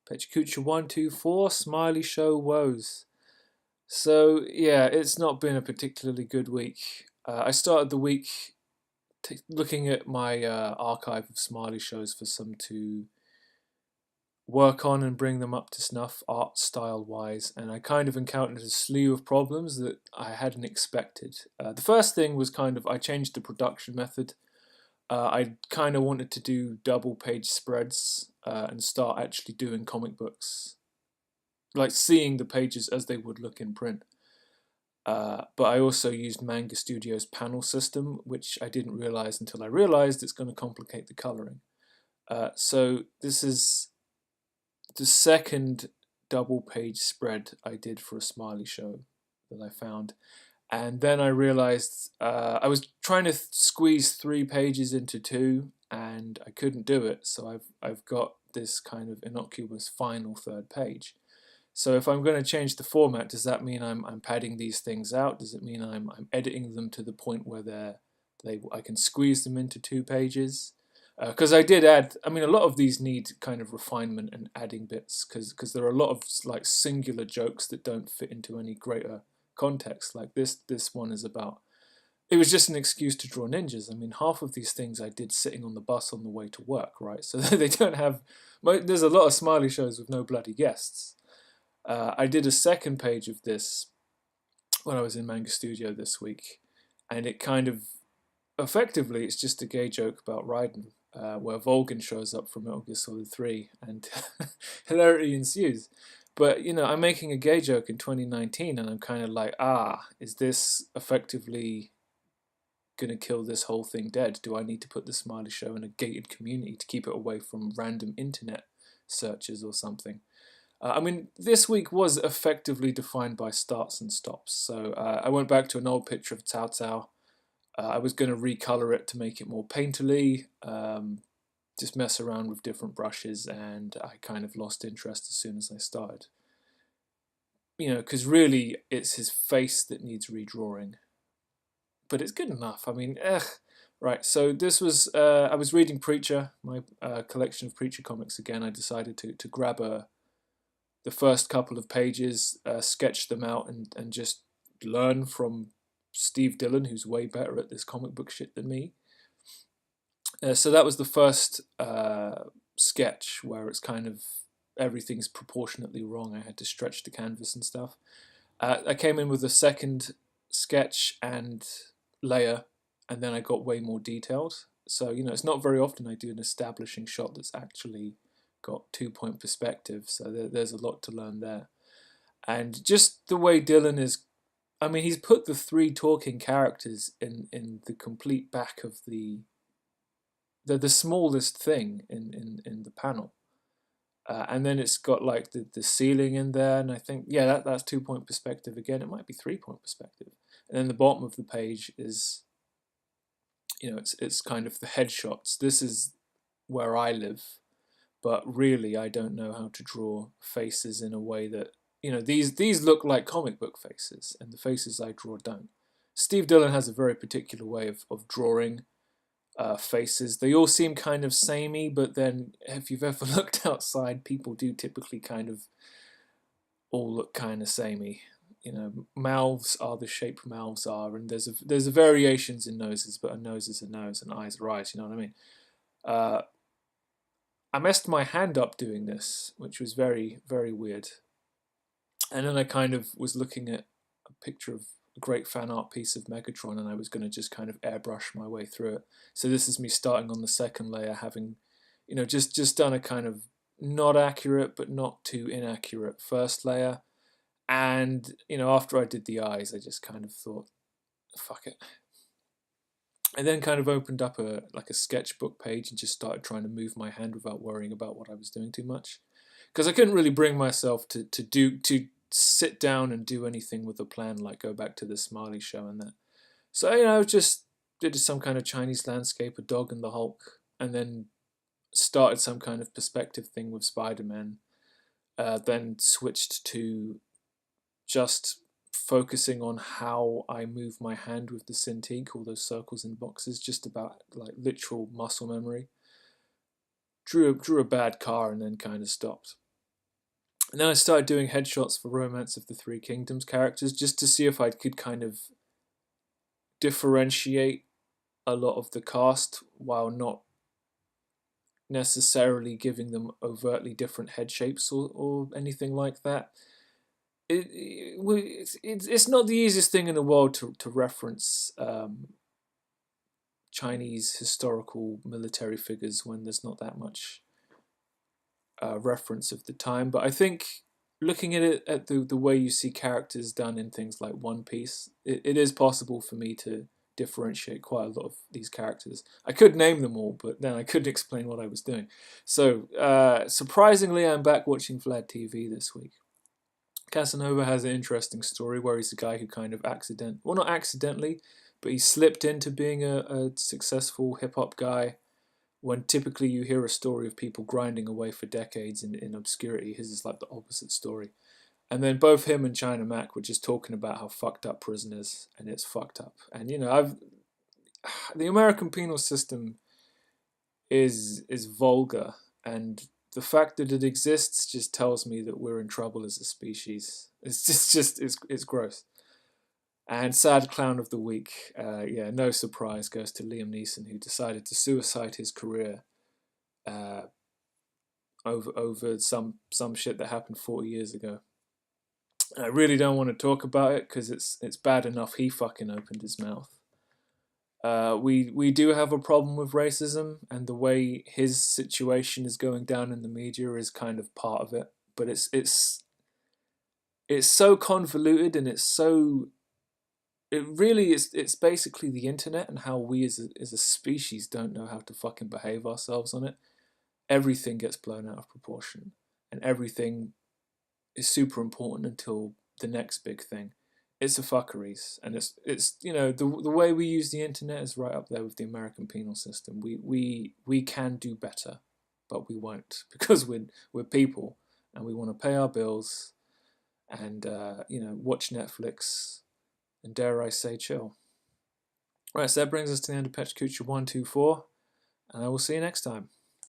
Pecha Kucha 124, Smiley Show woes. So yeah, it's not been a particularly good week. I started the week looking at my archive of Smiley shows for some to work on and bring them up to snuff art style wise, and I kind of encountered a slew of problems that I hadn't expected. The first thing was kind of I changed the production method. I kind of wanted to do double page spreads and start actually doing comic books, like seeing the pages as they would look in print. But I also used Manga Studio's panel system, which I didn't realize until I realized it's going to complicate the coloring. So this is the second double page spread I did for a Smiley show that I found. And then I realized I was trying to squeeze 3 pages into 2, and I couldn't do it. So I've got this kind of innocuous final third page. So if I'm going to change the format, does that mean I'm padding these things out? Does it mean I'm editing them to the point where I can squeeze them into 2 pages? Because I did add, I mean, a lot of these need kind of refinement and adding bits because there are a lot of like singular jokes that don't fit into any greater context. Like this one is about, it was just an excuse to draw ninjas. I mean, half of these things I did sitting on the bus on the way to work, right? So they don't have, there's a lot of Smiley shows with no bloody guests. I did a second page of this when I was in Manga Studio this week, and it kind of, effectively, it's just a gay joke about Raiden, where Volgin shows up from Metal Gear Solid 3, and hilarity ensues. But, you know, I'm making a gay joke in 2019, and I'm kind of like, is this effectively going to kill this whole thing dead? Do I need to put the Smiley Show in a gated community to keep it away from random internet searches or something? I mean, this week was effectively defined by starts and stops. So I went back to an old picture of Cao Cao. I was going to recolor it to make it more painterly, just mess around with different brushes, and I kind of lost interest as soon as I started. You know, because really it's his face that needs redrawing. But it's good enough. I mean, Right, so this was, I was reading Preacher, my collection of Preacher comics again. I decided to grab the first couple of pages, sketch them out, and just learn from Steve Dillon, who's way better at this comic book shit than me. So that was the first sketch where it's kind of everything's proportionately wrong. I had to stretch the canvas and stuff. I came in with a second sketch and layer, and then I got way more detailed. So, you know, it's not very often I do an establishing shot that's actually got 2-point perspective, so there's a lot to learn there. And just the way Dylan is, I mean, he's put the 3 talking characters in the complete back of the smallest thing in the panel. And then it's got like the ceiling in there, and I think, yeah, that's 2-point perspective again. It might be 3-point perspective. And then the bottom of the page is, you know, it's kind of the headshots. This is where I live, but really I don't know how to draw faces in a way that, you know, these look like comic book faces, and the faces I draw don't. Steve Dillon has a very particular way of drawing faces. They all seem kind of samey, but then if you've ever looked outside, people do typically kind of all look kind of samey. You know, mouths are the shape mouths are, and there's a variations in noses, but a nose is a nose and eyes are eyes. You know what I mean? I messed my hand up doing this, which was very, very weird. And then I kind of was looking at a picture of a great fan art piece of Megatron, and I was going to just kind of airbrush my way through it. So this is me starting on the second layer, having, you know, just done a kind of not accurate but not too inaccurate first layer. And, you know, after I did the eyes, I just kind of thought, fuck it. I then kind of opened up a sketchbook page and just started trying to move my hand without worrying about what I was doing too much, because I couldn't really bring myself to sit down and do anything with a plan, like go back to the Smiley show and that. So, you know, just did some kind of Chinese landscape, a dog and the Hulk, and then started some kind of perspective thing with Spider-Man. Then switched to just focusing on how I move my hand with the Cintiq, all those circles and boxes, just about like literal muscle memory. Drew a bad car and then kind of stopped. And then I started doing headshots for Romance of the Three Kingdoms characters just to see if I could kind of differentiate a lot of the cast while not necessarily giving them overtly different head shapes or anything like that. It's not the easiest thing in the world to reference Chinese historical military figures when there's not that much reference of the time. But I think looking at it at the way you see characters done in things like One Piece, it is possible for me to differentiate quite a lot of these characters. I could name them all, but then I couldn't explain what I was doing. So surprisingly, I'm back watching Vlad TV this week. Casanova has an interesting story where he's a guy who kind of not accidentally, but he slipped into being a successful hip hop guy when typically you hear a story of people grinding away for decades in obscurity. His is like the opposite story. And then both him and China Mac were just talking about how fucked up prison is, and it's fucked up. And the American penal system is vulgar, and the fact that it exists just tells me that we're in trouble as a species. It's gross. And sad clown of the week, yeah, no surprise, goes to Liam Neeson, who decided to suicide his career uh, over some shit that happened 40 years ago. I really don't want to talk about it because it's bad enough he fucking opened his mouth. We do have a problem with racism, and the way his situation is going down in the media is kind of part of it. But it's so convoluted, and it really is. It's basically the internet and how we as a species don't know how to fucking behave ourselves on it. Everything gets blown out of proportion, and everything is super important until the next big thing. It's a fuckeries, and it's the way we use the internet is right up there with the American penal system. We can do better, but we won't because we're people, and we want to pay our bills, and watch Netflix, and dare I say chill. Right, so that brings us to the end of Pecha Kucha 124, and I will see you next time.